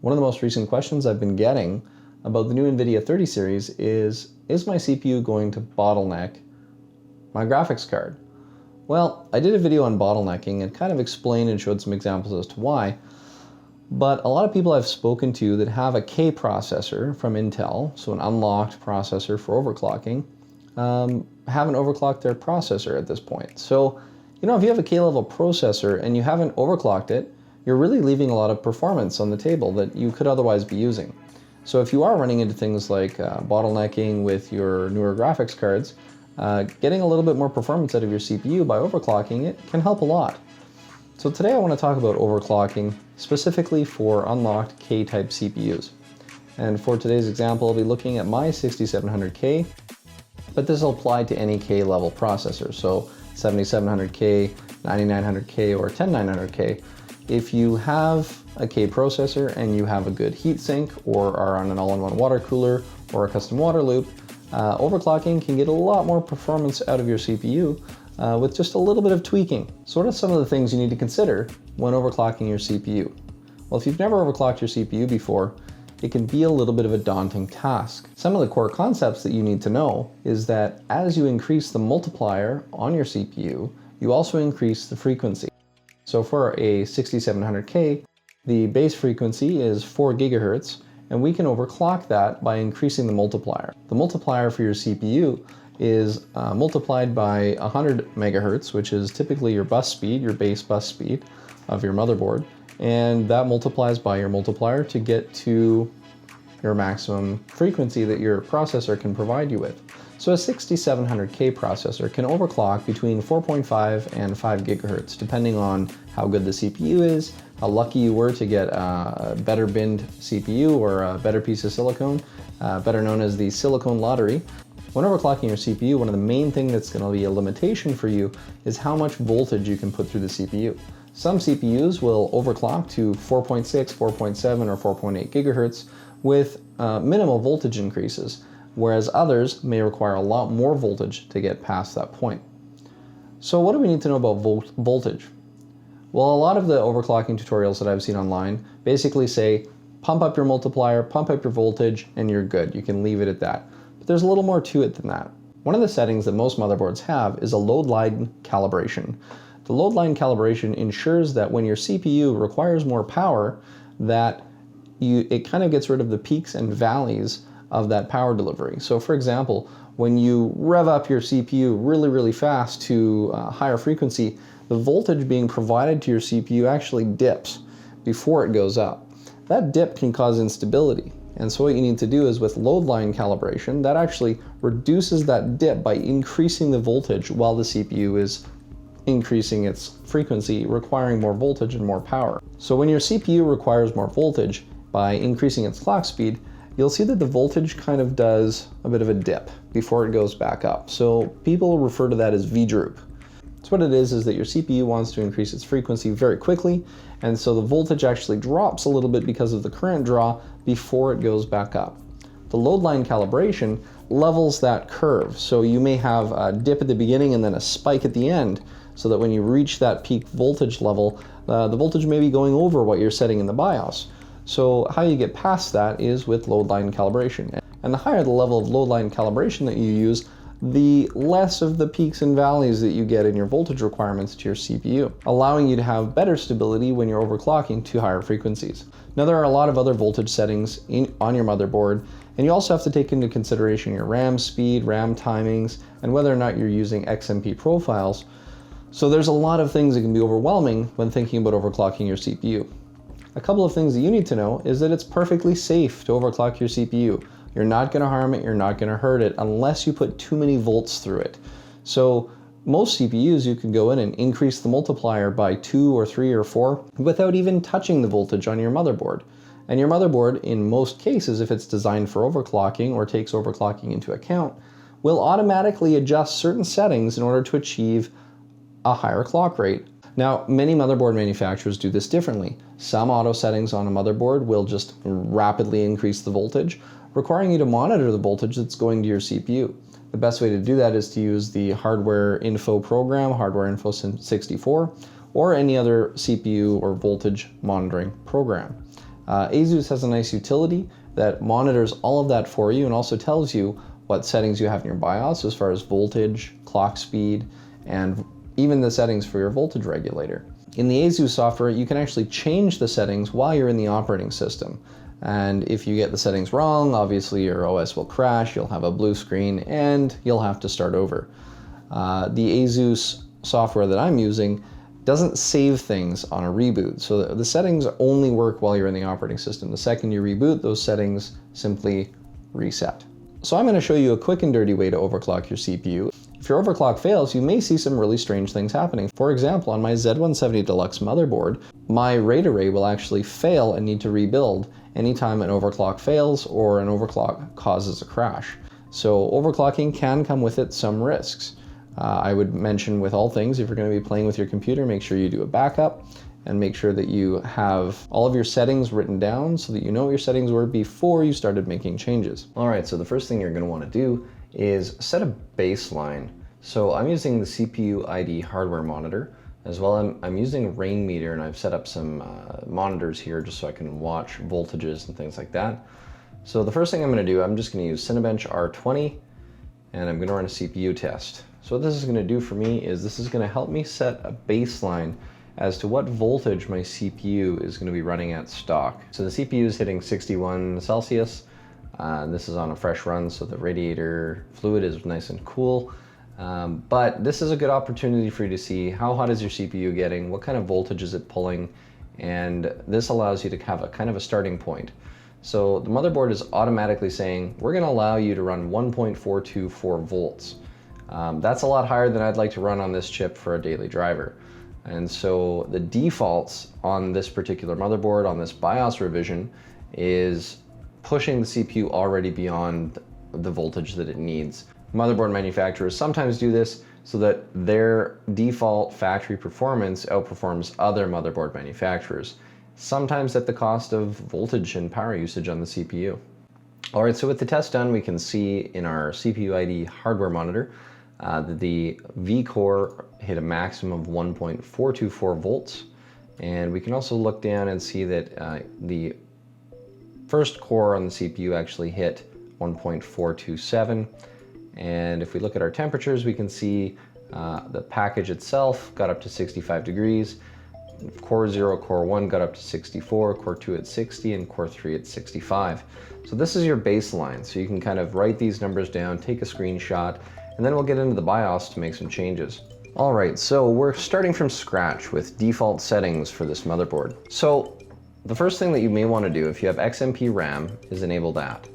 One of the most recent questions I've been getting about the new Nvidia 30 series is my CPU going to bottleneck my graphics card? Well, I did a video on bottlenecking and kind of explained and showed some examples as to why, but a lot of people I've spoken to that have a K processor from Intel, so an unlocked processor for overclocking, haven't overclocked their processor at this point. So, if you have a K-level processor and you haven't overclocked it, you're really leaving a lot of performance on the table that you could otherwise be using. So if you are running into things like bottlenecking with your newer graphics cards, getting a little bit more performance out of your CPU by overclocking it can help a lot. So today I want to talk about overclocking specifically for unlocked K-type CPUs. And for today's example, I'll be looking at my 6700K, but this will apply to any K-level processor, so 7700K, 9900K, or 10900K. If you have a K processor and you have a good heatsink or are on an all-in-one water cooler or a custom water loop, overclocking can get a lot more performance out of your CPU with just a little bit of tweaking. So what are some of the things you need to consider when overclocking your CPU? Well, if you've never overclocked your CPU before, it can be a little bit of a daunting task. Some of the core concepts that you need to know is that as you increase the multiplier on your CPU, you also increase the frequency. So for a 6700K, the base frequency is 4 gigahertz, and we can overclock that by increasing the multiplier. The multiplier for your CPU is multiplied by 100 megahertz, which is typically your bus speed, your base bus speed of your motherboard, and that multiplies by your multiplier to get to your maximum frequency that your processor can provide you with. So a 6700K processor can overclock between 4.5 and 5 gigahertz, depending on how good the CPU is, how lucky you were to get a better binned CPU or a better piece of silicone, better known as the silicone lottery. When overclocking your CPU, one of the main things that's going to be a limitation for you is how much voltage you can put through the CPU. Some CPUs will overclock to 4.6, 4.7, or 4.8 gigahertz with minimal voltage increases, whereas others may require a lot more voltage to get past that point. So what do we need to know about voltage? Well, a lot of the overclocking tutorials that I've seen online basically say, pump up your multiplier, pump up your voltage, and you're good. You can leave it at that. But there's a little more to it than that. One of the settings that most motherboards have is a load line calibration. The load line calibration ensures that when your CPU requires more power, that it kind of gets rid of the peaks and valleys of that power delivery. So for example, when you rev up your CPU really, really fast to a higher frequency, the voltage being provided to your CPU actually dips before it goes up. That dip can cause instability. And so what you need to do is with load line calibration, that actually reduces that dip by increasing the voltage while the CPU is increasing its frequency, requiring more voltage and more power. So when your CPU requires more voltage by increasing its clock speed, you'll see that the voltage kind of does a bit of a dip before it goes back up. So people refer to that as V-droop. So what it is that your CPU wants to increase its frequency very quickly, and so the voltage actually drops a little bit because of the current draw before it goes back up. The load line calibration levels that curve, so you may have a dip at the beginning and then a spike at the end, so that when you reach that peak voltage level, the voltage may be going over what you're setting in the BIOS. So how you get past that is with load line calibration. And the higher the level of load line calibration that you use, the less of the peaks and valleys that you get in your voltage requirements to your CPU, allowing you to have better stability when you're overclocking to higher frequencies. Now there are a lot of other voltage settings on your motherboard, and you also have to take into consideration your RAM speed, RAM timings, and whether or not you're using XMP profiles. So there's a lot of things that can be overwhelming when thinking about overclocking your CPU. A couple of things that you need to know is that it's perfectly safe to overclock your CPU. You're not going to harm it, you're not going to hurt it unless you put too many volts through it. So most CPUs you can go in and increase the multiplier by 2 or 3 or 4 without even touching the voltage on your motherboard. And your motherboard, in most cases, if it's designed for overclocking or takes overclocking into account, will automatically adjust certain settings in order to achieve a higher clock rate. Now, many motherboard manufacturers do this differently. Some auto settings on a motherboard will just rapidly increase the voltage, requiring you to monitor the voltage that's going to your CPU. The best way to do that is to use the Hardware Info program, Hardware Info 64, or any other CPU or voltage monitoring program. ASUS has a nice utility that monitors all of that for you and also tells you what settings you have in your BIOS as far as voltage, clock speed, and even the settings for your voltage regulator. In the ASUS software, you can actually change the settings while you're in the operating system. And if you get the settings wrong, obviously your OS will crash, you'll have a blue screen, and you'll have to start over. The ASUS software that I'm using doesn't save things on a reboot. So the settings only work while you're in the operating system. The second you reboot, those settings simply reset. So I'm going to show you a quick and dirty way to overclock your CPU. If your overclock fails, you may see some really strange things happening. For example, on my Z170 Deluxe motherboard, my RAID array will actually fail and need to rebuild anytime an overclock fails or an overclock causes a crash. So overclocking can come with it some risks. I would mention with all things, if you're going to be playing with your computer, make sure you do a backup and make sure that you have all of your settings written down so that you know what your settings were before you started making changes. All right, so the first thing you're going to want to do is set a baseline. So I'm using the CPU ID hardware monitor. As well, I'm using rain meter, and I've set up some monitors here just so I can watch voltages and things like that. So the first thing I'm going to do, I'm just going to use Cinebench R20, and I'm going to run a CPU test. So what this is going to do for me is this is going to help me set a baseline as to what voltage my CPU is going to be running at stock. So the CPU is hitting 61 Celsius. This is on a fresh run, so the radiator fluid is nice and cool. But this is a good opportunity for you to see how hot is your CPU getting, what kind of voltage is it pulling, and this allows you to have a kind of a starting point. So the motherboard is automatically saying, we're going to allow you to run 1.424 volts. That's a lot higher than I'd like to run on this chip for a daily driver. And so the defaults on this particular motherboard, on this BIOS revision, is pushing the CPU already beyond the voltage that it needs. Motherboard manufacturers sometimes do this so that their default factory performance outperforms other motherboard manufacturers, sometimes at the cost of voltage and power usage on the CPU. All right, so with the test done, we can see in our CPU ID hardware monitor that the V-core hit a maximum of 1.424 volts. And we can also look down and see that the first core on the CPU actually hit 1.427. And if we look at our temperatures, we can see the package itself got up to 65 degrees. Core 0, Core 1 got up to 64, Core 2 at 60, and Core 3 at 65. So this is your baseline. So you can kind of write these numbers down, take a screenshot, and then we'll get into the BIOS to make some changes. All right, so we're starting from scratch with default settings for this motherboard. So the first thing that you may want to do if you have XMP RAM is enable that.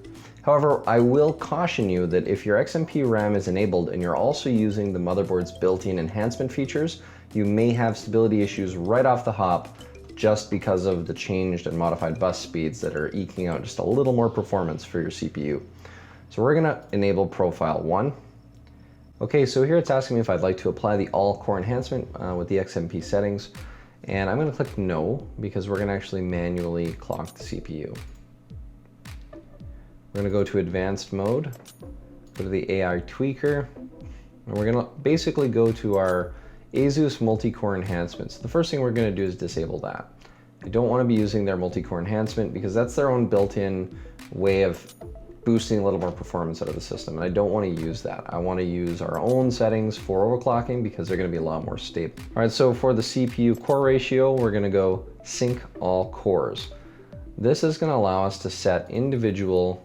However, I will caution you that if your XMP RAM is enabled and you're also using the motherboard's built-in enhancement features, you may have stability issues right off the hop just because of the changed and modified bus speeds that are eking out just a little more performance for your CPU. So we're gonna enable Profile 1. Okay, so here it's asking me if I'd like to apply the all-core enhancement with the XMP settings, and I'm gonna click no because we're gonna actually manually clock the CPU. We're gonna go to advanced mode, go to the AI tweaker, and we're gonna basically go to our ASUS multi-core enhancements. The first thing we're gonna do is disable that. I don't wanna be using their multi-core enhancement because that's their own built-in way of boosting a little more performance out of the system, and I don't wanna use that. I wanna use our own settings for overclocking because they're gonna be a lot more stable. All right, so for the CPU core ratio, we're gonna go sync all cores. This is gonna allow us to set individual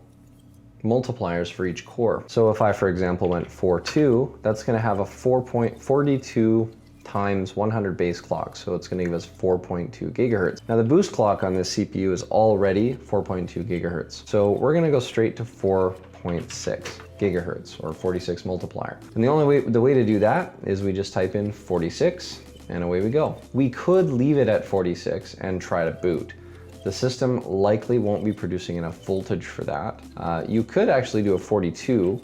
multipliers for each core. So if I, for example, went 4.2, that's gonna have a 4.42 times 100 base clock. So it's gonna give us 4.2 gigahertz. Now the boost clock on this CPU is already 4.2 gigahertz. So we're gonna go straight to 4.6 gigahertz or 46 multiplier. And the way to do that is we just type in 46 and away we go. We could leave it at 46 and try to boot. The system likely won't be producing enough voltage for that. You could actually do a 42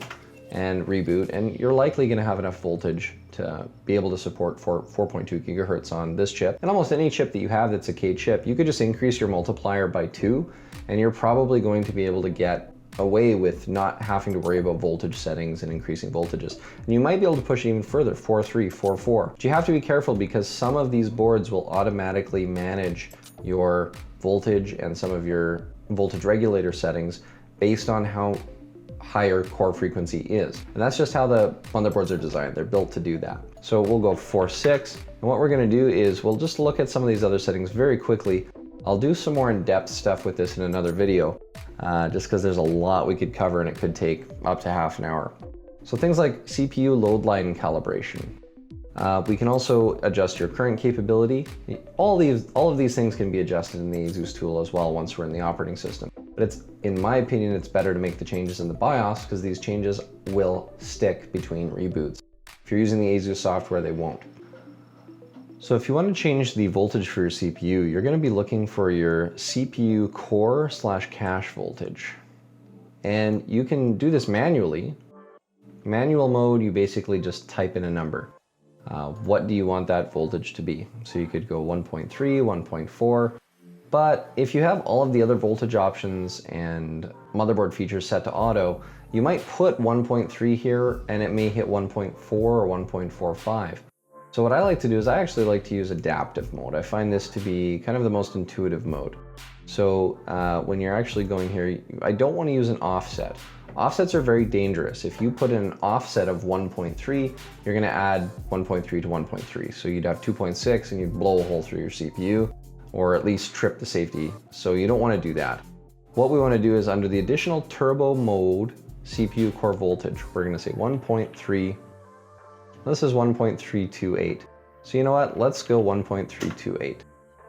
and reboot, and you're likely gonna have enough voltage to be able to support 4.2 gigahertz on this chip. And almost any chip that you have that's a K chip, you could just increase your multiplier by 2, and you're probably going to be able to get away with not having to worry about voltage settings and increasing voltages. And you might be able to push it even further, 4.3, 4.4. But you have to be careful because some of these boards will automatically manage your voltage and some of your voltage regulator settings based on how high your core frequency is. And that's just how the motherboards are designed. They're built to do that. So we'll go 4.6. And what we're gonna do is we'll just look at some of these other settings very quickly. I'll do some more in-depth stuff with this in another video, just because there's a lot we could cover and it could take up to half an hour. So things like CPU load line calibration. We can also adjust your current capability. All of these things can be adjusted in the ASUS tool as well once we're in the operating system. But in my opinion, it's better to make the changes in the BIOS because these changes will stick between reboots. If you're using the ASUS software, they won't. So if you want to change the voltage for your CPU, you're going to be looking for your CPU core/cache voltage. And you can do this manually. Manual mode, you basically just type in a number. What do you want that voltage to be? So you could go 1.3, 1.4. But if you have all of the other voltage options and motherboard features set to auto, you might put 1.3 here and it may hit 1.4 or 1.45. So what I like to do is I actually like to use adaptive mode. I find this to be kind of the most intuitive mode. So when you're actually going here, I don't want to use an offset. Offsets are very dangerous. If you put in an offset of 1.3, you're going to add 1.3 to 1.3. So you'd have 2.6 and you'd blow a hole through your CPU, or at least trip the safety. So you don't want to do that. What we want to do is under the additional turbo mode CPU core voltage, we're going to say 1.3. This is 1.328. So you know what? Let's go 1.328.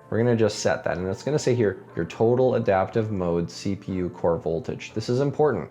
We're going to just set that, and it's going to say here your total adaptive mode CPU core voltage. This is important.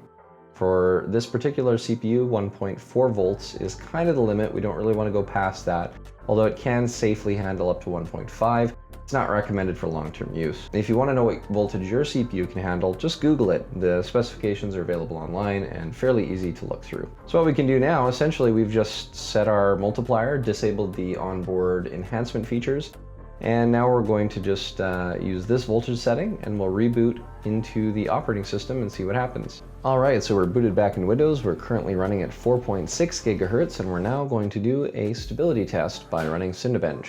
For this particular CPU, 1.4 volts is kind of the limit. We don't really want to go past that, although it can safely handle up to 1.5. It's not recommended for long-term use. If you want to know what voltage your CPU can handle, just Google it. The specifications are available online and fairly easy to look through. So what we can do now, essentially, we've just set our multiplier, disabled the onboard enhancement features, and now we're going to just use this voltage setting and we'll reboot into the operating system and see what happens. All right, so we're booted back in Windows. We're currently running at 4.6 gigahertz, and we're now going to do a stability test by running Cinebench.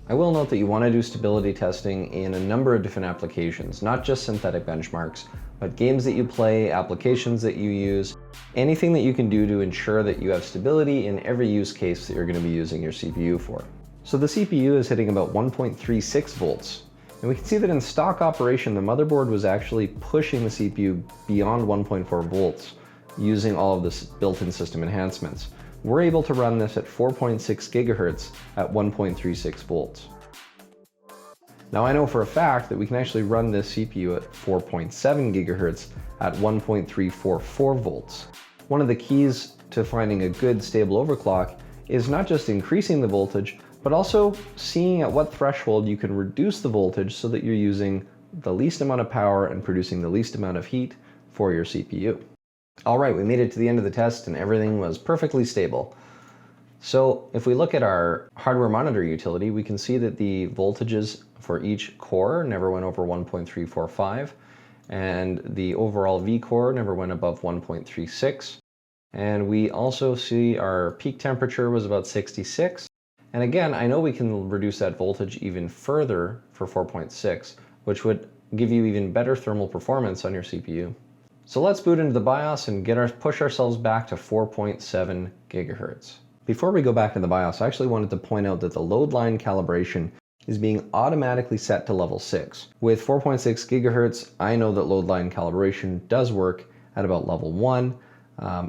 I will note that you want to do stability testing in a number of different applications, not just synthetic benchmarks, but games that you play, applications that you use, anything that you can do to ensure that you have stability in every use case that you're going to be using your CPU for. So the CPU is hitting about 1.36 volts. And we can see that in stock operation, the motherboard was actually pushing the CPU beyond 1.4 volts using all of this built-in system enhancements. We're able to run this at 4.6 gigahertz at 1.36 volts. Now I know for a fact that we can actually run this CPU at 4.7 gigahertz at 1.344 volts. One of the keys to finding a good stable overclock is not just increasing the voltage, but also seeing at what threshold you can reduce the voltage so that you're using the least amount of power and producing the least amount of heat for your CPU. All right, we made it to the end of the test and everything was perfectly stable. So if we look at our hardware monitor utility, we can see that the voltages for each core never went over 1.345, and the overall V core never went above 1.36. And we also see our peak temperature was about 66. And again, I know we can reduce that voltage even further for 4.6, which would give you even better thermal performance on your CPU. So let's boot into the BIOS and push ourselves back to 4.7 gigahertz. Before we go back to the BIOS, I actually wanted to point out that the load line calibration is being automatically set to level 6. With 4.6 gigahertz, I know that load line calibration does work at about level 1.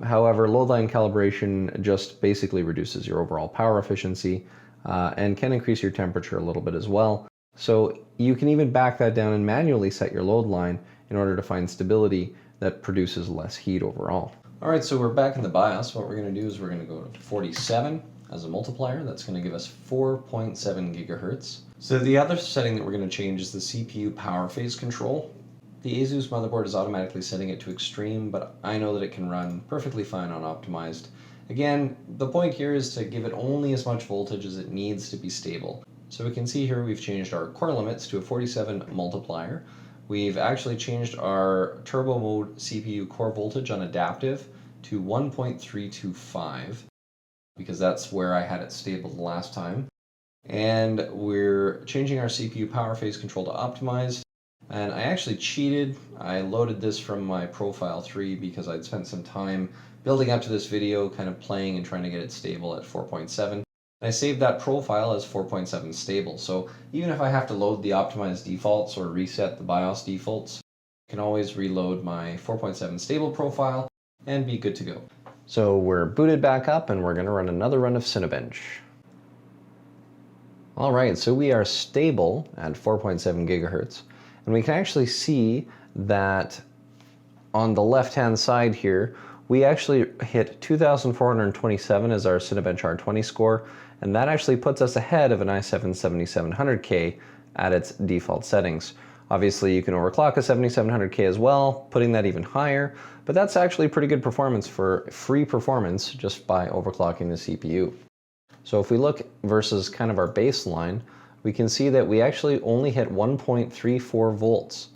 However, load line calibration just basically reduces your overall power efficiency and can increase your temperature a little bit as well. So you can even back that down and manually set your load line in order to find stability that produces less heat overall. All right, so we're back in the BIOS. What we're going to do is we're going to go to 47 as a multiplier. That's going to give us 4.7 gigahertz. So the other setting that we're going to change is the CPU power phase control. The ASUS motherboard is automatically setting it to extreme, but I know that it can run perfectly fine on optimized. Again, the point here is to give it only as much voltage as it needs to be stable. So we can see here we've changed our core limits to a 47 multiplier. we've actually changed our turbo mode CPU core voltage on adaptive to 1.325 because that's where I had it stable the last time. And we're changing our CPU power phase control to optimized. And I actually cheated. I loaded this from my profile 3 because I'd spent some time building up to this video, kind of playing and trying to get it stable at 4.7. I saved that profile as 4.7 stable, so even if I have to load the optimized defaults or reset the BIOS defaults, I can always reload my 4.7 stable profile and be good to go. So we're booted back up and we're going to run another run of Cinebench. Alright, so we are stable at 4.7 gigahertz, and we can actually see that on the left-hand side here, we actually hit 2,427 as our Cinebench R20 score, and that actually puts us ahead of an i7-7700K at its default settings. Obviously, you can overclock a 7700K as well, putting that even higher, but that's actually pretty good performance for free performance just by overclocking the CPU. So if we look versus kind of our baseline, we can see that we actually only hit 1.34 volts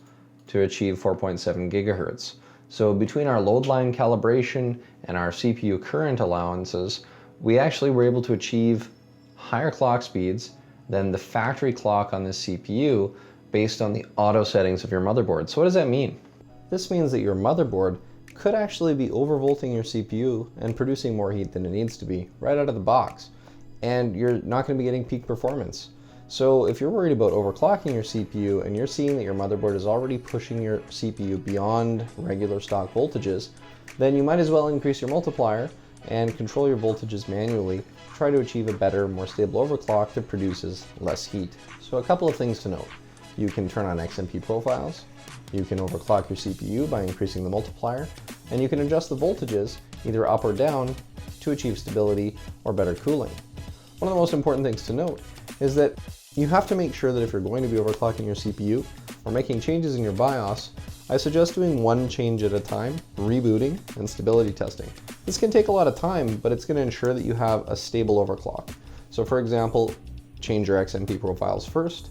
to achieve 4.7 gigahertz. So between our load line calibration and our CPU current allowances, we actually were able to achieve higher clock speeds than the factory clock on this CPU based on the auto settings of your motherboard. So what does that mean? This means that your motherboard could actually be overvolting your CPU and producing more heat than it needs to be right out of the box. And you're not going to be getting peak performance. So if you're worried about overclocking your CPU and you're seeing that your motherboard is already pushing your CPU beyond regular stock voltages, then you might as well increase your multiplier and control your voltages manually. Try to achieve a better, more stable overclock that produces less heat. So a couple of things to note. You can turn on XMP profiles, you can overclock your CPU by increasing the multiplier, and you can adjust the voltages either up or down to achieve stability or better cooling. One of the most important things to note is that you have to make sure that if you're going to be overclocking your CPU or making changes in your BIOS, I suggest doing one change at a time, rebooting, and stability testing. This can take a lot of time, but it's going to ensure that you have a stable overclock. So for example, change your XMP profiles first,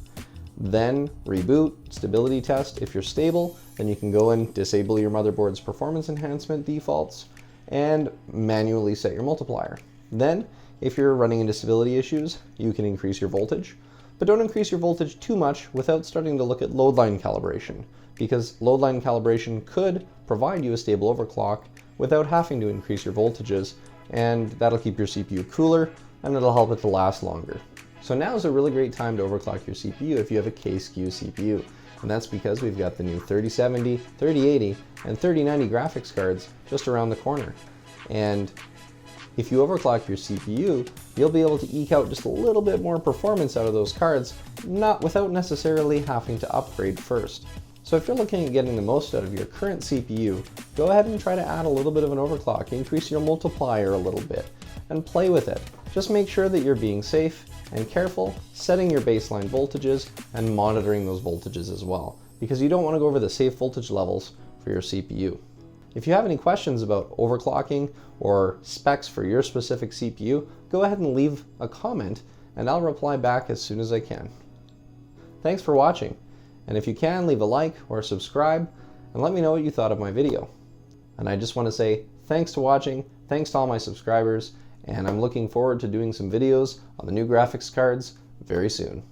then reboot, stability test. If you're stable, then you can go and disable your motherboard's performance enhancement defaults and manually set your multiplier. Then, if you're running into stability issues, you can increase your voltage, but don't increase your voltage too much without starting to look at load line calibration, because load line calibration could provide you a stable overclock without having to increase your voltages, and that'll keep your CPU cooler and it'll help it to last longer. So now is a really great time to overclock your CPU if you have a K-SKU CPU, and that's because we've got the new 3070, 3080, and 3090 graphics cards just around the corner. And if you overclock your CPU, you'll be able to eke out just a little bit more performance out of those cards, without necessarily having to upgrade first. So if you're looking at getting the most out of your current CPU, go ahead and try to add a little bit of an overclock, increase your multiplier a little bit, and play with it. Just make sure that you're being safe and careful, setting your baseline voltages and monitoring those voltages as well, because you don't want to go over the safe voltage levels for your CPU. If you have any questions about overclocking or specs for your specific CPU, go ahead and leave a comment and I'll reply back as soon as I can. Thanks for watching, and if you can, leave a like or subscribe and let me know what you thought of my video. And I just want to say thanks to watching, thanks to all my subscribers, and I'm looking forward to doing some videos on the new graphics cards very soon.